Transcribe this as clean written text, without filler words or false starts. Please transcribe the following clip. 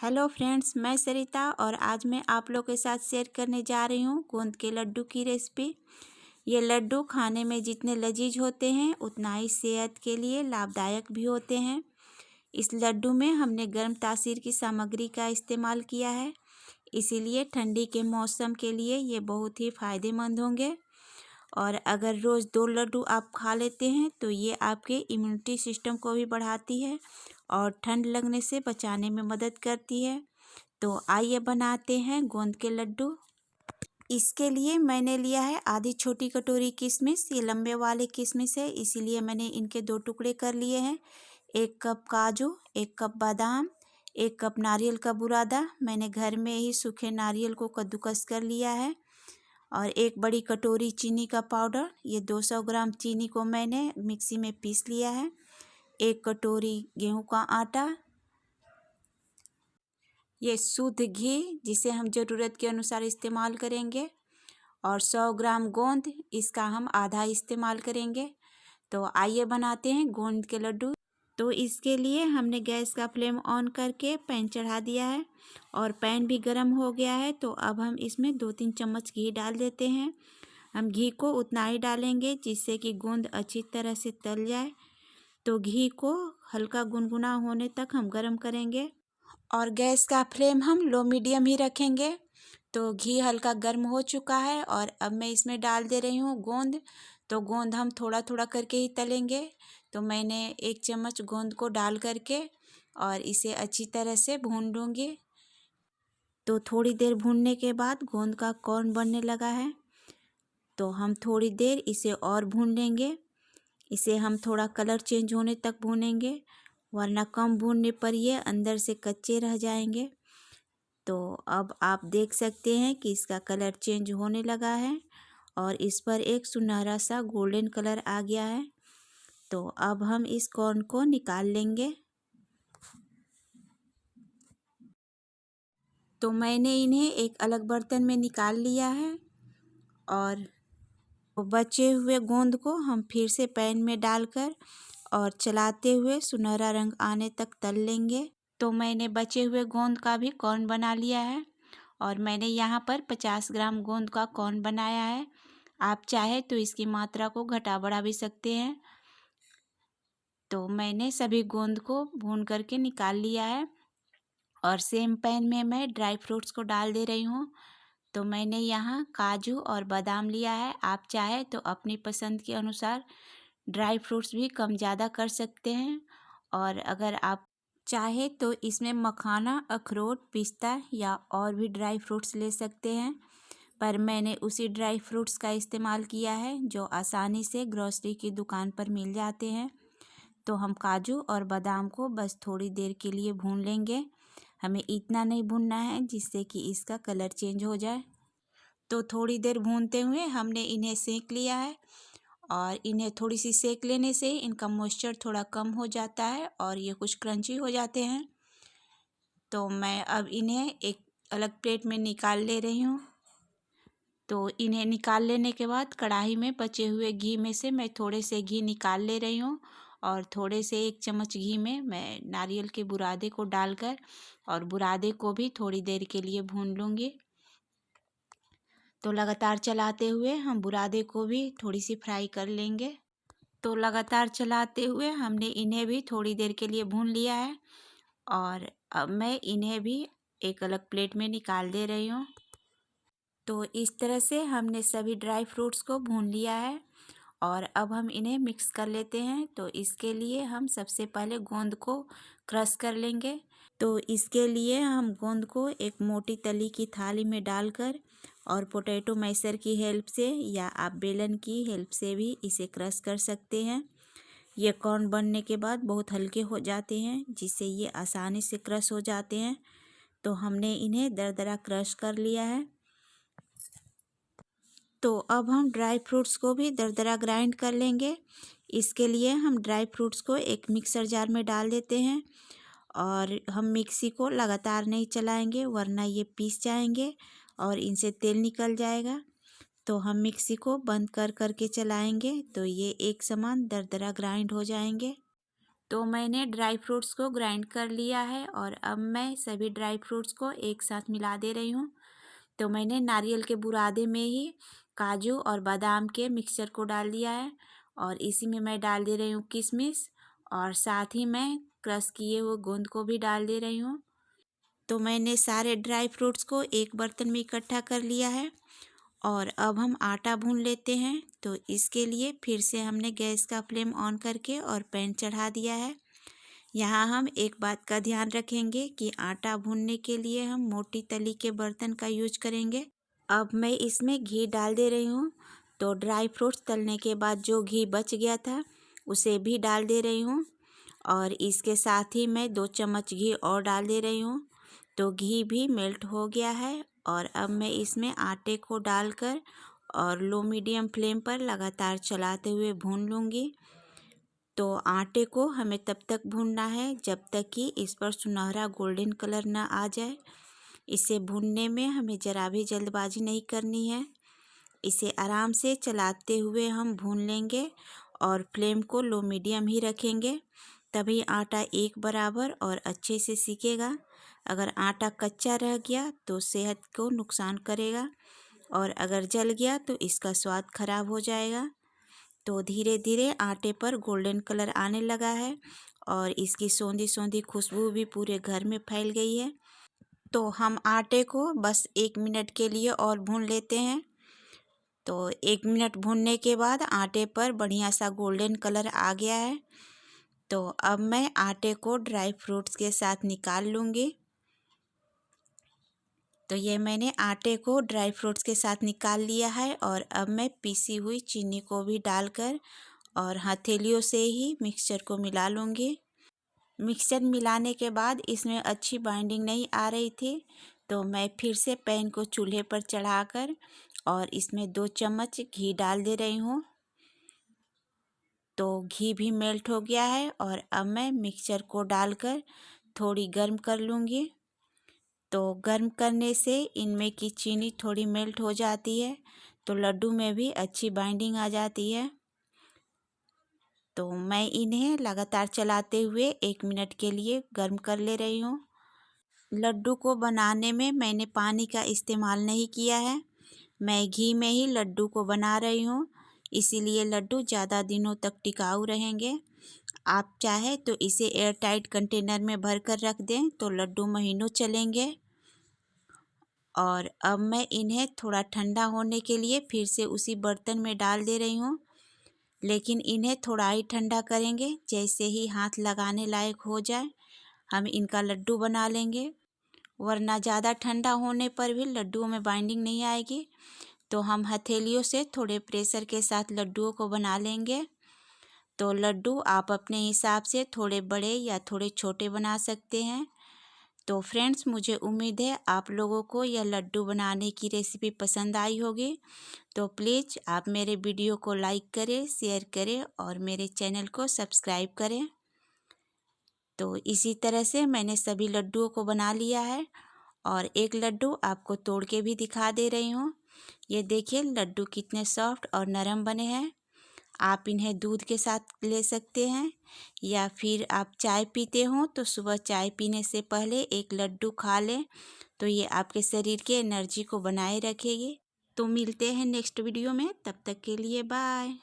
Hello friends, मैं सरिता और आज मैं आप लोगों के साथ शेयर करने जा रही हूँ गोंद के लड्डू की रेसिपी। ये लड्डू खाने में जितने लजीज होते हैं उतना ही सेहत के लिए लाभदायक भी होते हैं। इस लड्डू में हमने गर्म तासीर की सामग्री का इस्तेमाल किया है, इसीलिए ठंडी के मौसम के लिए ये बहुत ही फ़ायदेमंद होंगे। और अगर रोज़ 2 लड्डू आप खा लेते हैं तो ये आपके इम्यूनिटी सिस्टम को भी बढ़ाती है और ठंड लगने से बचाने में मदद करती है। तो आइए बनाते हैं गोंद के लड्डू। इसके लिए मैंने लिया है आधी छोटी कटोरी किशमिश। ये लंबे वाले किशमिश है, इसीलिए मैंने इनके 2 टुकड़े कर लिए हैं। 1 कप काजू, 1 कप बादाम, 1 कप नारियल का बुरादा। मैंने घर में ही सूखे नारियल को कद्दूकस कर लिया है। और 1 बड़ी कटोरी चीनी का पाउडर। ये 200 ग्राम चीनी को मैंने मिक्सी में पीस लिया है। 1 कटोरी गेहूं का आटा। ये शुद्ध घी जिसे हम ज़रूरत के अनुसार इस्तेमाल करेंगे। और 100 ग्राम गोंद, इसका हम आधा इस्तेमाल करेंगे। तो आइए बनाते हैं गोंद के लड्डू। तो इसके लिए हमने गैस का फ्लेम ऑन करके पैन चढ़ा दिया है और पैन भी गर्म हो गया है। तो अब हम इसमें 2-3 चम्मच घी डाल देते हैं। हम घी को उतना ही डालेंगे जिससे कि गोंद अच्छी तरह से तल जाए। तो घी को हल्का गुनगुना होने तक हम गर्म करेंगे और गैस का फ्लेम हम लो मीडियम ही रखेंगे। तो घी हल्का गर्म हो चुका है और अब मैं इसमें डाल दे रही हूँ गोंद। तो गोंद हम थोड़ा थोड़ा करके ही तलेंगे। तो मैंने 1 चम्मच गोंद को डाल करके और इसे अच्छी तरह से भून लूँगी। तो थोड़ी देर भूनने के बाद गोंद का कॉर्न बनने लगा है। तो हम थोड़ी देर इसे और भून लेंगे। इसे हम थोड़ा कलर चेंज होने तक भूनेंगे, वरना कम भूनने पर ये अंदर से कच्चे रह जाएंगे। तो अब आप देख सकते हैं कि इसका कलर चेंज होने लगा है और इस पर एक सुनहरा सा गोल्डन कलर आ गया है। तो अब हम इस कॉर्न को निकाल लेंगे। तो मैंने इन्हें एक अलग बर्तन में निकाल लिया है और बचे हुए गोंद को हम फिर से पैन में डालकर और चलाते हुए सुनहरा रंग आने तक तल लेंगे। तो मैंने बचे हुए गोंद का भी कॉर्न बना लिया है और मैंने यहाँ पर 50 ग्राम गोंद का कॉर्न बनाया है। आप चाहे तो इसकी मात्रा को घटा बढ़ा भी सकते हैं। तो मैंने सभी गोंद को भून करके निकाल लिया है और सेम पैन में मैं ड्राई फ्रूट्स को डाल दे रही हूँ। तो मैंने यहाँ काजू और बादाम लिया है। आप चाहे तो अपनी पसंद के अनुसार ड्राई फ्रूट्स भी कम ज़्यादा कर सकते हैं। और अगर आप चाहे तो इसमें मखाना, अखरोट, पिस्ता या और भी ड्राई फ्रूट्स ले सकते हैं, पर मैंने उसी ड्राई फ्रूट्स का इस्तेमाल किया है जो आसानी से ग्रोसरी की दुकान पर मिल जाते हैं। तो हम काजू और बादाम को बस थोड़ी देर के लिए भून लेंगे। हमें इतना नहीं भूनना है जिससे कि इसका कलर चेंज हो जाए। तो थोड़ी देर भूनते हुए हमने इन्हें सेक लिया है और इन्हें थोड़ी सी सेक लेने से इनका मॉइस्चर थोड़ा कम हो जाता है और ये कुछ क्रंची हो जाते हैं। तो मैं अब इन्हें एक अलग प्लेट में निकाल ले रही हूँ। तो इन्हें निकाल लेने के बाद कढ़ाई में बचे हुए घी में से मैं थोड़े से घी निकाल ले रही हूँ और थोड़े से 1 चम्मच घी में मैं नारियल के बुरादे को डालकर और बुरादे को भी थोड़ी देर के लिए भून लूँगी। तो लगातार चलाते हुए हम बुरादे को भी थोड़ी सी फ्राई कर लेंगे। तो लगातार चलाते हुए हमने इन्हें भी थोड़ी देर के लिए भून लिया है और अब मैं इन्हें भी एक अलग प्लेट में निकाल दे रही हूँ। तो इस तरह से हमने सभी ड्राई फ्रूट्स को भून लिया है और अब हम इन्हें मिक्स कर लेते हैं। तो इसके लिए हम सबसे पहले गोंद को क्रश कर लेंगे। तो इसके लिए हम गोंद को एक मोटी तली की थाली में डालकर और पोटैटो मैशर की हेल्प से या आप बेलन की हेल्प से भी इसे क्रश कर सकते हैं। ये कॉर्न बनने के बाद बहुत हल्के हो जाते हैं जिससे ये आसानी से क्रश हो जाते हैं। तो हमने इन्हें दरदरा क्रश कर लिया है। तो अब हम ड्राई फ्रूट्स को भी दरदरा ग्राइंड कर लेंगे। इसके लिए हम ड्राई फ्रूट्स को एक मिक्सर जार में डाल देते हैं और हम मिक्सी को लगातार नहीं चलाएंगे, वरना ये पीस जाएंगे और इनसे तेल निकल जाएगा। तो हम मिक्सी को बंद कर करके चलाएंगे तो ये एक समान दरदरा ग्राइंड हो जाएंगे। तो मैंने ड्राई फ्रूट्स को ग्राइंड कर लिया है और अब मैं सभी ड्राई फ्रूट्स को एक साथ मिला दे रही हूँ। तो मैंने नारियल के बुरादे में ही काजू और बादाम के मिक्सचर को डाल दिया है और इसी में मैं डाल दे रही हूँ किशमिश और साथ ही मैं क्रश किए हुए गोंद को भी डाल दे रही हूँ। तो मैंने सारे ड्राई फ्रूट्स को एक बर्तन में इकट्ठा कर लिया है और अब हम आटा भून लेते हैं। तो इसके लिए फिर से हमने गैस का फ्लेम ऑन करके और पैन चढ़ा दिया है। यहाँ हम एक बात का ध्यान रखेंगे कि आटा भूनने के लिए हम मोटी तली के बर्तन का यूज करेंगे। अब मैं इसमें घी डाल दे रही हूँ। तो ड्राई फ्रूट्स तलने के बाद जो घी बच गया था उसे भी डाल दे रही हूँ और इसके साथ ही मैं 2 चम्मच घी और डाल दे रही हूँ। तो घी भी मेल्ट हो गया है और अब मैं इसमें आटे को डालकर और लो मीडियम फ्लेम पर लगातार चलाते हुए भून लूँगी। तो आटे को हमें तब तक भूनना है जब तक कि इस पर सुनहरा गोल्डन कलर ना आ जाए। इसे भूनने में हमें ज़रा भी जल्दबाजी नहीं करनी है। इसे आराम से चलाते हुए हम भून लेंगे और फ्लेम को लो मीडियम ही रखेंगे, तभी आटा एक बराबर और अच्छे से सीखेगा। अगर आटा कच्चा रह गया तो सेहत को नुकसान करेगा और अगर जल गया तो इसका स्वाद खराब हो जाएगा। तो धीरे धीरे आटे पर गोल्डन कलर आने लगा है और इसकी सौंधी सौंधी खुशबू भी पूरे घर में फैल गई है। तो हम आटे को बस 1 मिनट के लिए और भून लेते हैं। तो 1 मिनट भूनने के बाद आटे पर बढ़िया सा गोल्डन कलर आ गया है। तो अब मैं आटे को ड्राई फ्रूट्स के साथ निकाल लूँगी। तो ये मैंने आटे को ड्राई फ्रूट्स के साथ निकाल लिया है और अब मैं पीसी हुई चीनी को भी डालकर और हथेलियों से ही मिक्सचर को मिला लूँगी। मिक्सचर मिलाने के बाद इसमें अच्छी बाइंडिंग नहीं आ रही थी, तो मैं फिर से पैन को चूल्हे पर चढ़ाकर और इसमें 2 चम्मच घी डाल दे रही हूँ। तो घी भी मेल्ट हो गया है और अब मैं मिक्सचर को डालकर थोड़ी गर्म कर लूँगी। तो गर्म करने से इनमें की चीनी थोड़ी मेल्ट हो जाती है, तो लड्डू में भी अच्छी बाइंडिंग आ जाती है। तो मैं इन्हें लगातार चलाते हुए 1 मिनट के लिए गर्म कर ले रही हूँ। लड्डू को बनाने में मैंने पानी का इस्तेमाल नहीं किया है, मैं घी में ही लड्डू को बना रही हूँ, इसीलिए लड्डू ज़्यादा दिनों तक टिकाऊ रहेंगे। आप चाहे तो इसे एयर टाइट कंटेनर में भर कर रख दें तो लड्डू महीनों चलेंगे। और अब मैं इन्हें थोड़ा ठंडा होने के लिए फिर से उसी बर्तन में डाल दे रही हूँ, लेकिन इन्हें थोड़ा ही ठंडा करेंगे। जैसे ही हाथ लगाने लायक हो जाए हम इनका लड्डू बना लेंगे, वरना ज़्यादा ठंडा होने पर भी लड्डुओं में बाइंडिंग नहीं आएगी। तो हम हथेलियों से थोड़े प्रेशर के साथ लड्डुओं को बना लेंगे। तो लड्डू आप अपने हिसाब से थोड़े बड़े या थोड़े छोटे बना सकते हैं। तो फ्रेंड्स, मुझे उम्मीद है आप लोगों को यह लड्डू बनाने की रेसिपी पसंद आई होगी। तो प्लीज़ आप मेरे वीडियो को लाइक करें, शेयर करें और मेरे चैनल को सब्सक्राइब करें। तो इसी तरह से मैंने सभी लड्डुओं को बना लिया है और एक लड्डू आपको तोड़ के भी दिखा दे रही हूँ। ये देखिए लड्डू कितने सॉफ्ट और नरम बने हैं। आप इन्हें दूध के साथ ले सकते हैं या फिर आप चाय पीते हो तो सुबह चाय पीने से पहले एक लड्डू खा लें, तो ये आपके शरीर के एनर्जी को बनाए रखेगी। तो मिलते हैं नेक्स्ट वीडियो में, तब तक के लिए बाय।